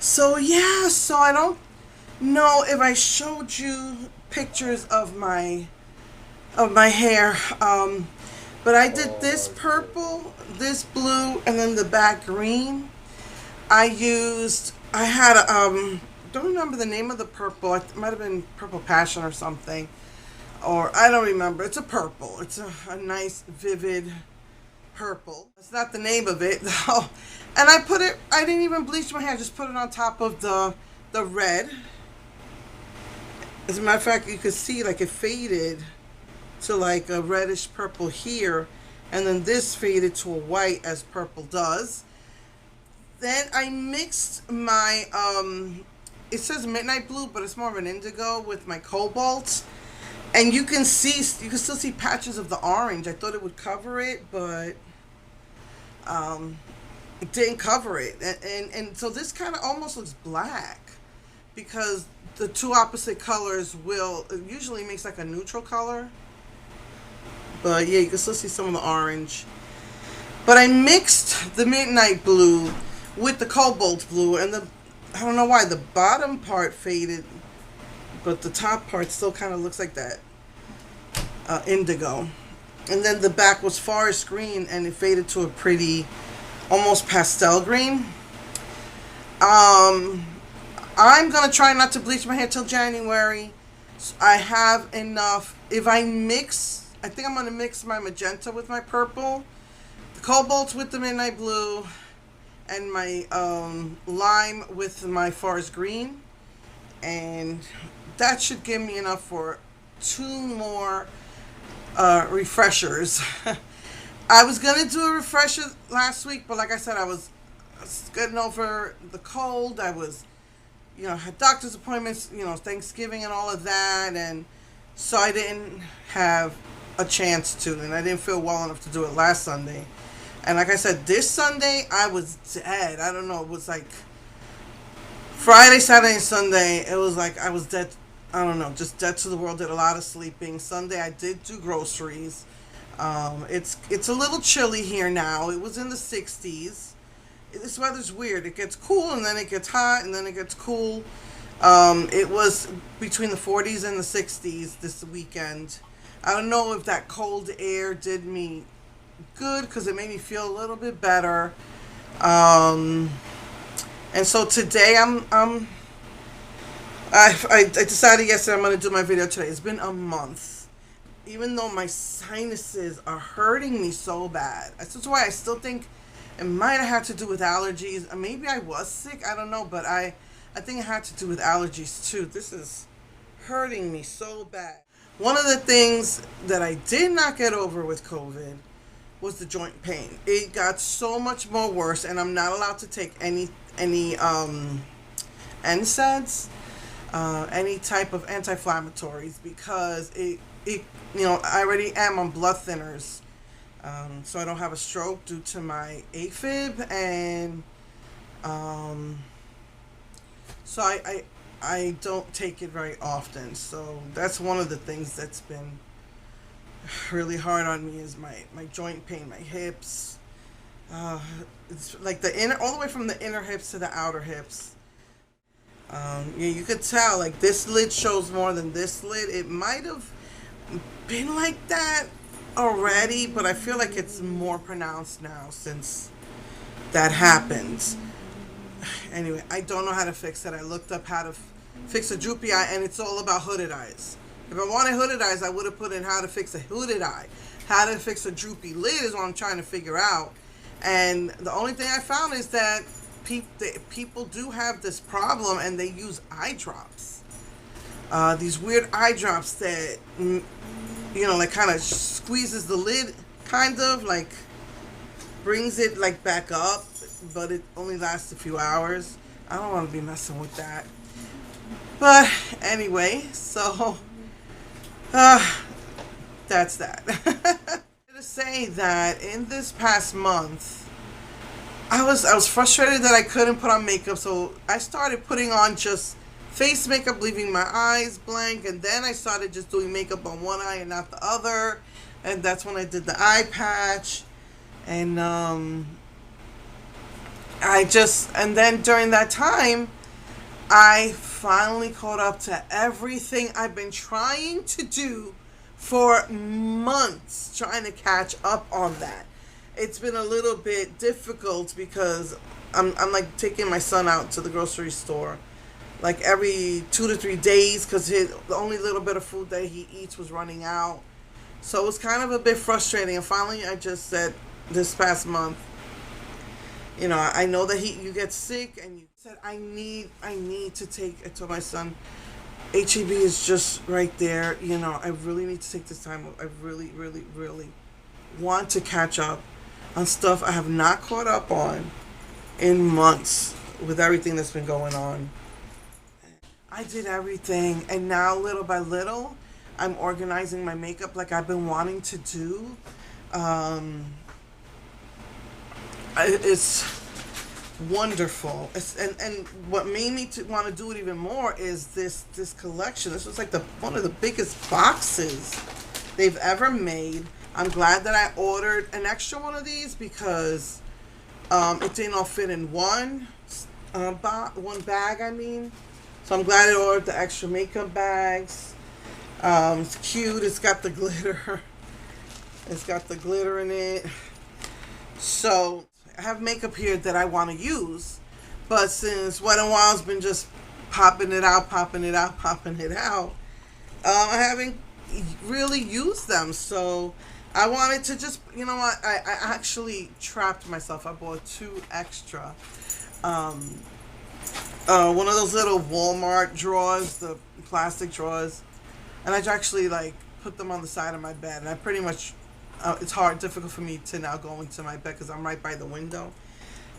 So yeah, so I don't know if I showed you pictures of my hair. But I did this Oh, yeah. purple, this blue, and then the back green. I had don't remember the name of the purple. It might have been Purple Passion or something. Or I don't remember. It's a purple. It's a nice vivid purple. That's not the name of it though. And I didn't even bleach my hair. I just put it on top of the red. As a matter of fact, you could see like it faded to like a reddish purple here, and then this faded to a white as purple does. Then I mixed my it says midnight blue, but it's more of an indigo with my cobalt. And you can still see patches of the orange. I thought it would cover it, but um, it didn't cover it. And so this kind of almost looks black because the two opposite colors will it usually makes like a neutral color. But yeah, you can still see some of the orange. But I mixed the midnight blue with the cobalt blue, and the I don't know why the bottom part faded, but the top part still kind of looks like that indigo. And then the back was forest green, and it faded to a pretty, almost pastel green. Um, I'm gonna try not to bleach my hair till January. I have enough. If I mix, I think I'm gonna mix my magenta with my purple, the cobalt with the midnight blue, and my lime with my forest green, and that should give me enough for two more refreshers. I was gonna do a refresher last week, but like I said, I was getting over the cold. I was, had doctor's appointments, Thanksgiving and all of that, and so I didn't have a chance to, and I didn't feel well enough to do it last Sunday. And like I said, this Sunday I was dead. I don't know. It was like Friday, Saturday, and Sunday. It was like I was dead. I don't know, just dead to the world. Did a lot of sleeping. Sunday I did do groceries. It's a little chilly here now. It was in the 60s. This weather's weird. It gets cool and then it gets hot and then it gets cool. It was between the 40s and the 60s this weekend. I don't know if that cold air did me good because it made me feel a little bit better. Um, and so today I decided yesterday I'm going to do my video today. It's been a month. Even though my sinuses are hurting me so bad. That's why I still think it might have had to do with allergies. Maybe I was sick. I don't know. But I think it had to do with allergies too. This is hurting me so bad. One of the things that I did not get over with COVID was the joint pain. It got so much more worse, and I'm not allowed to take any NSAIDs, any type of anti-inflammatories because it I already am on blood thinners, so I don't have a stroke due to my AFib, and um, so I don't take it very often. So that's one of the things that's been really hard on me is my joint pain, my hips. Uh, it's like the inner, all the way from the inner hips to the outer hips. Yeah, you could tell like this lid shows more than this lid. It might have been like that already, but I feel like it's more pronounced now since that happened. Anyway, I don't know how to fix it. I looked up how to fix a droopy eye, and it's all about hooded eyes. If I wanted hooded eyes, I would have put in how to fix a hooded eye. How to fix a droopy lid is what I'm trying to figure out. And the only thing I found is that people do have this problem, and they use eye drops. These weird eye drops that, like kind of squeezes the lid, kind of like brings it like back up, but it only lasts a few hours. I don't want to be messing with that. But anyway, so uh, that's that. To say that in this past month, I was frustrated that I couldn't put on makeup, so I started putting on just face makeup, leaving my eyes blank, and then I started just doing makeup on one eye and not the other, and that's when I did the eye patch, and And then during that time, I finally caught up to everything I've been trying to do for months, trying to catch up on that. It's been a little bit difficult because I'm like taking my son out to the grocery store like every 2 to 3 days because the only little bit of food that he eats was running out. So it was kind of a bit frustrating. And finally, I just said this past month, I know that you get sick, and you said I need to take. I told my son, HEB is just right there. I really need to take this time. I really, really, really want to catch up on stuff I have not caught up on in months with everything that's been going on. I did everything, and now little by little, I'm organizing my makeup like I've been wanting to do. It's wonderful. And what made me to want to do it even more is this collection. This was like one of the biggest boxes they've ever made. I'm glad that I ordered an extra one of these because it didn't all fit in one bag. I mean, so I'm glad I ordered the extra makeup bags. It's cute. It's got the glitter. It's got the glitter in it. So I have makeup here that I want to use, but since Wet n Wild's been just popping it out, I haven't really used them. So I wanted to just, I actually trapped myself. I bought 2 extra. One of those little Walmart drawers, the plastic drawers, and I actually put them on the side of my bed, and I pretty much, it's difficult for me to now go into my bed because I'm right by the window.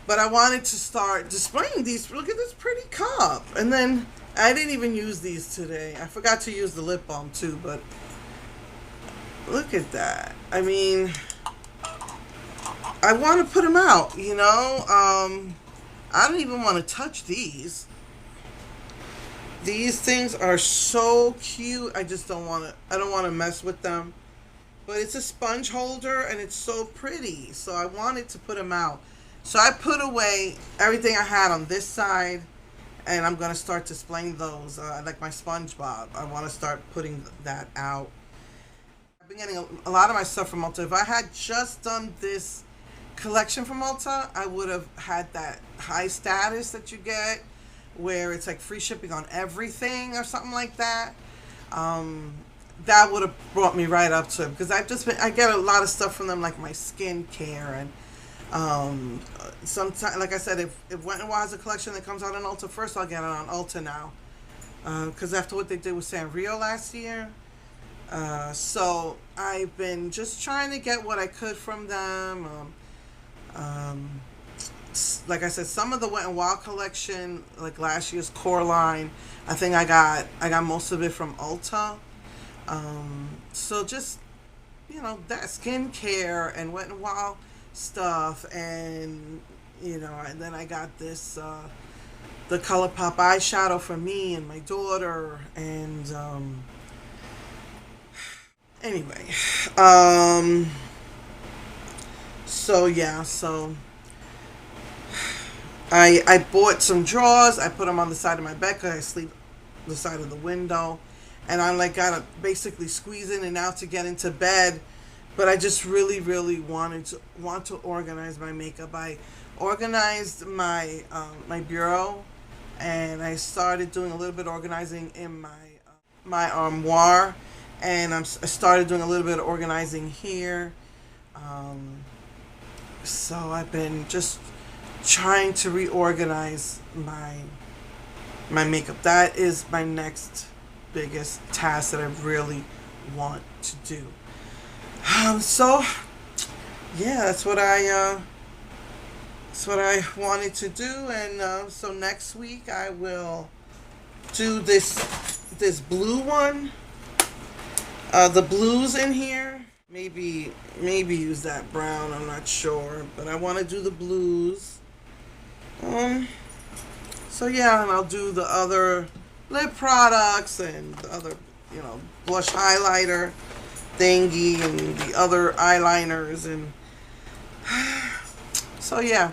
But I wanted to start displaying these. Look at this pretty cup. And then I didn't even use these today. I forgot to use the lip balm too, but look at that. I mean, I want to put them out, I don't even want to touch these. These things are so cute. I don't want to mess with them. But it's a sponge holder and it's so pretty. So I wanted to put them out. So I put away everything I had on this side, and I'm going to start displaying those. Like my SpongeBob. I want to start putting that out. I've been getting a lot of my stuff from Ulta. If I had just done this collection from Ulta, I would have had that high status that you get where it's like free shipping on everything or something like that. That would have brought me right up to it because I get a lot of stuff from them, like my skincare, and sometimes, like I said, if Wet n Wild has a collection that comes out on Ulta first, I'll get it on Ulta now because after what they did with Sanrio last year. So I've been just trying to get what I could from them. Like I said, some of the Wet n Wild collection, like last year's core line, I think I got most of it from Ulta. So just, that skincare and Wet n Wild stuff, and, and then I got this, the ColourPop eyeshadow for me and my daughter, and, anyway, so yeah, so I bought some drawers. I put them on the side of my bed because I sleep the side of the window, and I gotta basically squeeze in and out to get into bed. But I just really, really want to organize my makeup. I organized my bureau, and I started doing a little bit of organizing in my armoire, and I started doing a little bit of organizing here. So I've been just trying to reorganize my makeup. That is my next biggest task that I really want to do. So yeah, that's what I wanted to do, and so next week I will do this blue one, the blues in here. Maybe use that brown. I'm not sure, but I want to do the blues. So yeah, and I'll do the other lip products and the other, blush highlighter thingy and the other eyeliners, and so yeah.